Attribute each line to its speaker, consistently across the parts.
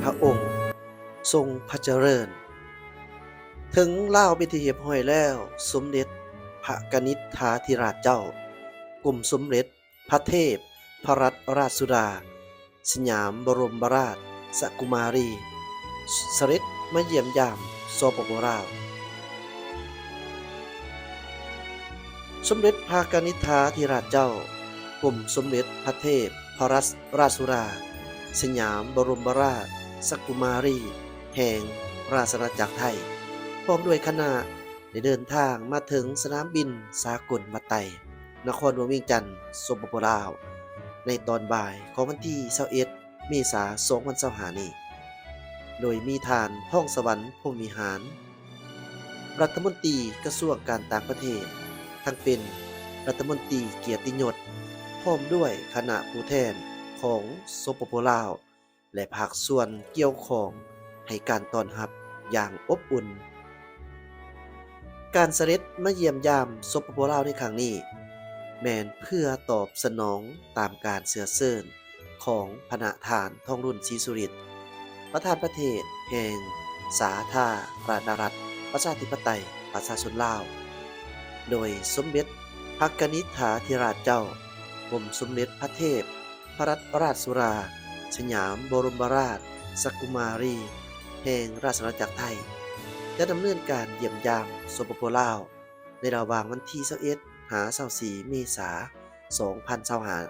Speaker 1: พระองค์ทรงพระเจริญถึงลาวเป็นที่เรียบร้อยแล้วสมเด็จพระกนิษฐาธิราชเจ้ากรมสมเด็จพระเทพพระรัตนราชสุดาสยามบรมราชสกุมารีเสด็จมาเยี่ยมยามสปปลาวสมเด็จพระกนิษฐาธิราชเจ้ากรมสมเด็จพระเทพพระรัตนราชสุดาสยามบรมราชสกุมารีแห่งราชอาณาจักรไทยพร้อมด้วยคณะได้เดินทางมาถึงสนามบินสากลมาไตนครหลวงเวียงจันทร์สปปลาวในตอนบ่ายของวันที่21เมษายน2025นี้โดยมีทานท่องสวรรค์พรหมวิหารรัฐมนตรีกระทรวงการต่างประเทศทั้งเป็นรัฐมนตรีเกียรติยศพร้อมด้วยคณะผู้แทนของสปปลาวและภาคส่วนเกี่ยวข้องให้การต้อนรับอย่างอบอุ่นการเสด็จมาเยี่ยมยามสปปลาวในครั้งนี้แม้นเพื่อตอบสนองตามการเสือเซิญของพระทานทองรุ่นศรีสุริตประธานประเทศแห่งสาธารณรัฐประชาธิปไตยประชาชนลาวโดยสมเด็จพระกนิษฐาธิราชเจ้ากรมสมเด็จพระเทพพระรัตนราชสุดาสยามบรมราชสกุมารีแห่งราชอาณาจักรไทยจะดำเนินการเยี่ยมยามสปปลาวในระหว่างวันที่21หา24เมษายน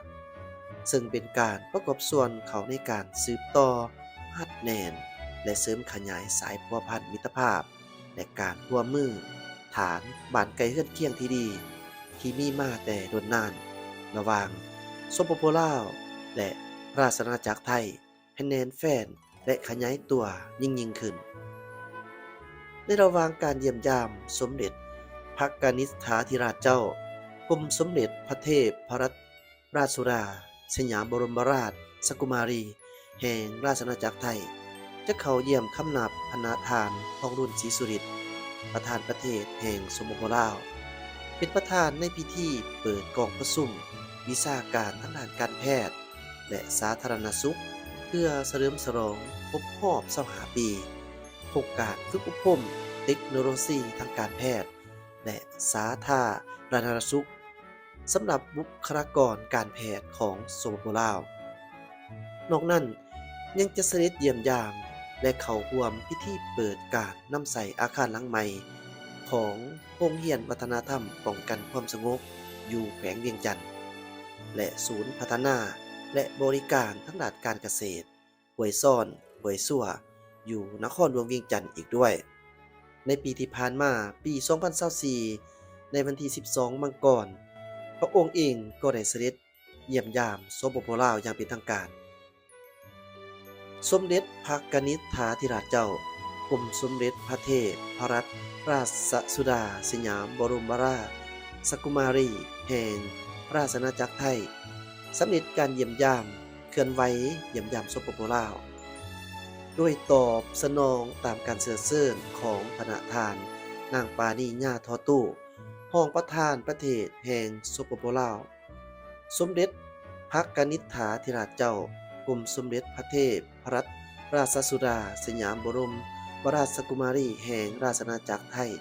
Speaker 1: 2025ซึ่งเป็นการประกอบส่วนเขาในการสืบต่อฮัดแนนและเสริมขยายสายพัวพันมิตรภาพและการร่วมมือฐานบ้านไกลเฮือนเคียงที่ดีที่มีมาแต่โดนนานระหว่างสปปลาวและราชอาณาจักรไทยให้แน่นแฟ้นและขยายตัวยิ่งขึ้นในระหว่างการเยี่ยมยามสมเด็จพระกนิษฐาธิราชเจ้ากรมสมเด็จพระเทพพระรัตนราชสุดาสยามบรมราชสกุมารีแห่งราชอาณาจักรไทยจะเข้าเยี่ยมคำนับพระทานทองรุ่นศรีสุริตประธานประเทศแห่งสปปลาวเป็นประธานในพิธีเปิดกองประชุมวิชาการทางด้านการแพทย์และสาธารณสุขเพื่อเฉลิมฉลองครบรอบ25 ปีโครงการฝึกอบรมเทคโนโลยีทางการแพทย์และสาธารณสุขสำหรับบุคลากรการแพทย์ของสปปลาวนอกนั้นยังจะเสด็จเยี่ยมยามและเข้าร่วมพิธีเปิดการนำใส่อาคารหลังใหม่ของโรงเรียนวัฒนธรรมป้องกันความสงบอยู่แขวงเวียงจันทน์และศูนย์พัฒนาและบริการทางด้านการเกษตรห้วยซ่อนห้วยซั่วอยู่นครหลวงเวียงจันทน์อีกด้วยในปีที่ผ่านมาปี2024ในวันที่12มังกรพระองค์เองก็ได้เสด็จเยี่ยมยามสปปลาวอย่างเป็นทางการสมเด็จพระกนิษฐาธิราชเจ้ากรมสมเด็จพระเทพพระรัตนราชสุดาสยามบรมราชสกุมารีแห่งราชอาณาจักรไทยสำเร็จการเยี่ยมยามเคลื่อนไหวเยี่ยมยามสปปลาวด้วยตอบสนองตามการเสือเซิญของพระทานนางปานีญาทอตู้ห้องประธานประเทศแห่งสปปลาวสมเด็จพระกนิษฐาธิราชเจ้ากรมสมเด็จพระเทพพระรัตนราชสุดาสยามบรมราชสกุมารีแห่งราชอาณาจักรไทย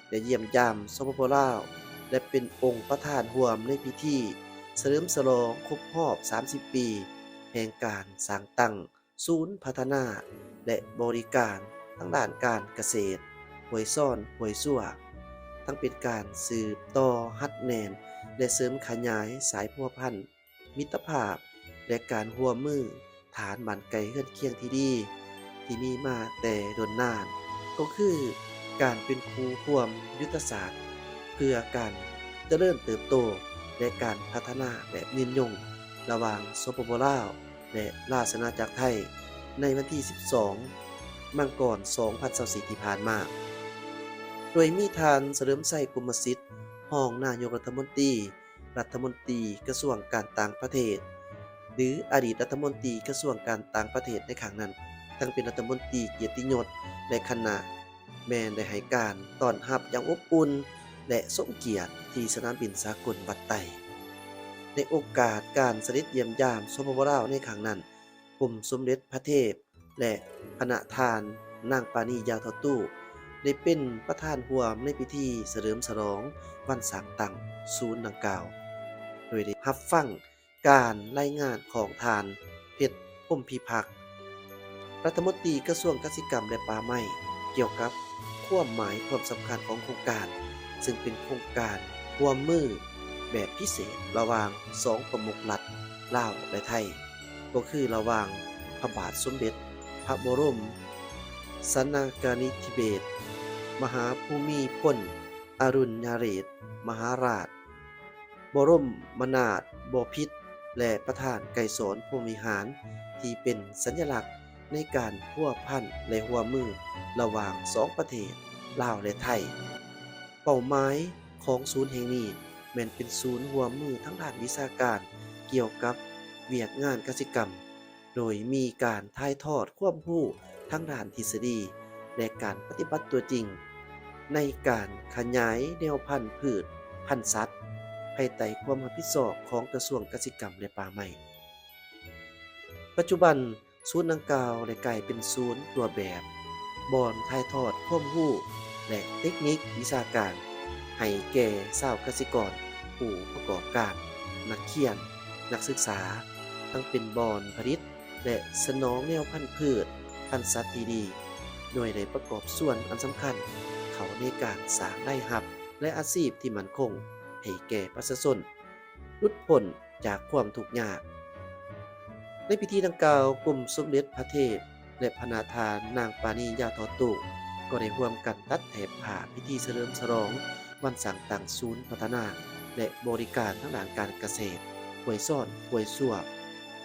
Speaker 1: ได้เยี่ยมยามสปปลาวและเป็นองค์ประธานร่วมในพิธีเฉลิมฉลองครบรอบ30 ปีแห่งการสร้างตั้งศูนย์พัฒนาและบริการทางด้านการเกษตรห้วยซ่อนห้วยซั่วทั้งเป็นการสืบต่อฮัดแนนและเสริมขยายสายพัวพันธุ์มิตรภาพและการร่วมมือฐานบ้านไกลเฮือนเคียงที่ดีที่มีมาแต่โดนนานก็คือการเป็นครูร่วมยุทธศาสตร์เพื่อการเจริญเติบโตและการพัฒนาแบบยืนยงระหว่างสปปลาวและราชอาณาจักรไทยในวันที่12มังกร2024ที่ผ่านมาโดยมีทานเฉลิมชัยกุมสิทธิ์รองนายกรัฐมนตรีกระทรวงการต่างประเทศหรืออดีตรัฐมนตรีกระทรวงการต่างประเทศในครั้งนั้นทั้งเป็นรัฐมนตรีเกียรติยศและคณะแม้นได้ให้การต้อนรับอย่างอบอุ่นและสมเกียรติที่สนามบินสากลบัดไตในโอกาสการเสด็จเยี่ยมยามสปปลาวในครั้งนั้นกรมสมเด็จพระเทพ และคณะทานนางปานียาวทอตู้ได้เป็นประธานร่วมในพิธีเฉลิมฉลองวันสร้างตั้งศูนย์ดังกล่าว โดยได้รับฟังการรายงานของทานเพชรพรหมพิพักษ์รัฐมนตรีกระทรวงเกษตรกรรมและป่าไม้เกี่ยวกับความหมายความสำคัญของโครงการซึ่งเป็นโครงการร่วมมือแบบพิเศษระหว่างสองประมุขรัฐลาวและไทยก็คือระหว่างพระบาทสมเด็จพระบรมชนกาธิเบศรมหาภูมิพลอดุลยเดชมหาราชบรมนาถบพิตรและประธานไกรสอนพรหมวิหารที่เป็นสัญลักษณ์ในการพัวพันและร่วมมือระหว่างสองประเทศลาวและไทยเป้าหมายของศูนย์แห่งนี้แม่นเป็นศูนย์ร่วมมือทั้งด้านวิชาการเกี่ยวกับเวียกงานกสิกรรมโดยมีการถ่ายทอดความรู้ทั้งด้านทฤษฎีและการปฏิบัติตัวจริงในการขยายแนวพันธุ์พืชพันธุ์สัตว์ภายใต้ความรับผิดชอบของกระทรวงกสิกรรมและป่าไม้ปัจจุบันศูนย์ดังกล่าวได้กลายเป็นศูนย์ตัวแบบบ่อนถ่ายทอดความรู้และเทคนิควิชาการให้แก่ชาวเกษตรกรผู้ประกอบการนักเขียนนักศึกษาทั้งเป็นบ่อนผลิตและสนองแนวพันธุ์พืชพันธุ์สัตว์ที่ดีโดยได้ประกอบส่วนอันสำคัญเขาในการสร้างรายรับและอาชีพที่มั่นคงให้แก่ประชาชนหลุดพ้นจากความทุกข์ยากในพิธีดังกล่าวกลุ่มสมเด็จพระเทพและพระนาถานนางปานียาทอตุก็ได้ร่วมกันตัดแถบผ้าพิธีเฉลิมฉลองวันสร้างตั้งศูนย์พัฒนาและบริการทางด้านการเกษตรห้วยซ่อนห้วยซั่ว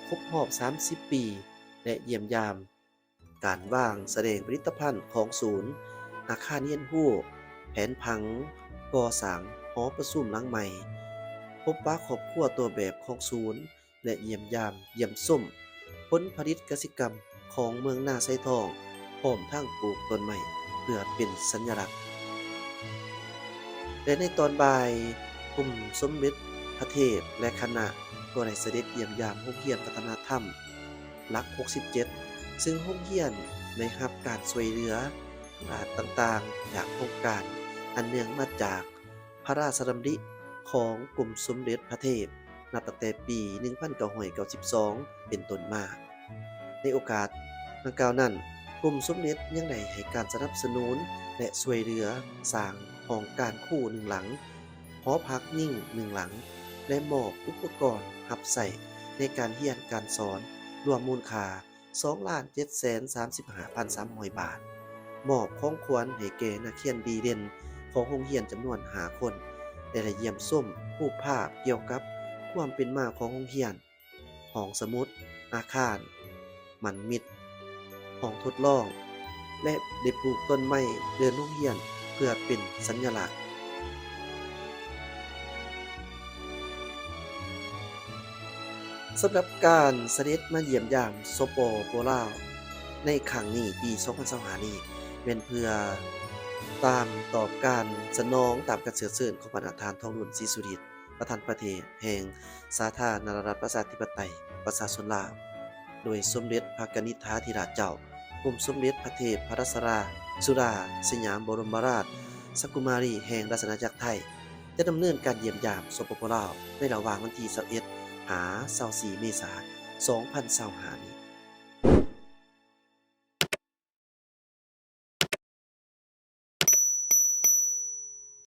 Speaker 1: ครบรอบ30 ปีและเยี่ยมยามการวางแสดงผลิตภัณฑ์ของศูนย์อาคารเรียนรู้แผนผังก่อสร้างหอประชุมหลังใหม่พบปะครอบครัวตัวแบบของศูนย์และเยี่ยมยามเยี่ยมส้มผลผลิตกสิกรรมของเมืองนาไซทองพร้อมทั้งปลูกต้นไม้เพื่อเป็นสัญลักษณ์และในตอนบ่ายกลุ่มสมเด็จพระเทพและคณะก็ได้เสด็จเยี่ยมยามโรงเรียนพัฒนาธรรมหลัก67ซึ่งโรงเรียนได้รับการช่วยเหลือต่างๆจากโครงการอันเนื่องมาจากพระราชดำริของกรมสมเด็จพระเทพนับตั้งแต่ปี 1992 เป็นต้นมา ในโอกาสดังกล่าวนั้นกรมสมเด็จยังได้ให้การสนับสนุนและช่วยเหลือสร้างห้องการครู1 หลังหอพักนิ่ง1 หลังและมอบอุปกรณ์รับใช้ในการเรียนการสอนรวมมูลค่า 2,735,300 บาทมอบของขวัญให้แก่นักเรียนดีเด่นของโรงเรียนจำนวน5 คนและได้เยี่ยมชมรูปภาพเกี่ยวกับความเป็นมาของโรงเรียนห้องสมุดอาคารมันมิตรห้องทดลองและได้ปลูกต้นไม้เดินโรงเรียนเพื่อเป็นสัญลักษณ์สำหรับการเสด็จมาเยี่ยมยามสปปลาวในครั้งนี้ปี 2025 นี้เป็นเพื่อตามตอบการสนองตามการเสนอของพระราชทานทองหล่นศรีสุริตประธานประเทศแห่งสาธารณรัฐประชาธิปไตยประชาชนลาวโดยสมเด็จพระกนิษฐาธิราชเจ้ากรมสมเด็จพระเทพรัตนราชสุดาสยามบรมราชสกุมารีแห่งราชอาณาจักรไทยจะดำเนินการเยี่ยมยามสปปลาวในระหว่างวันที่21 หา 24 เมษายน 2025 นี้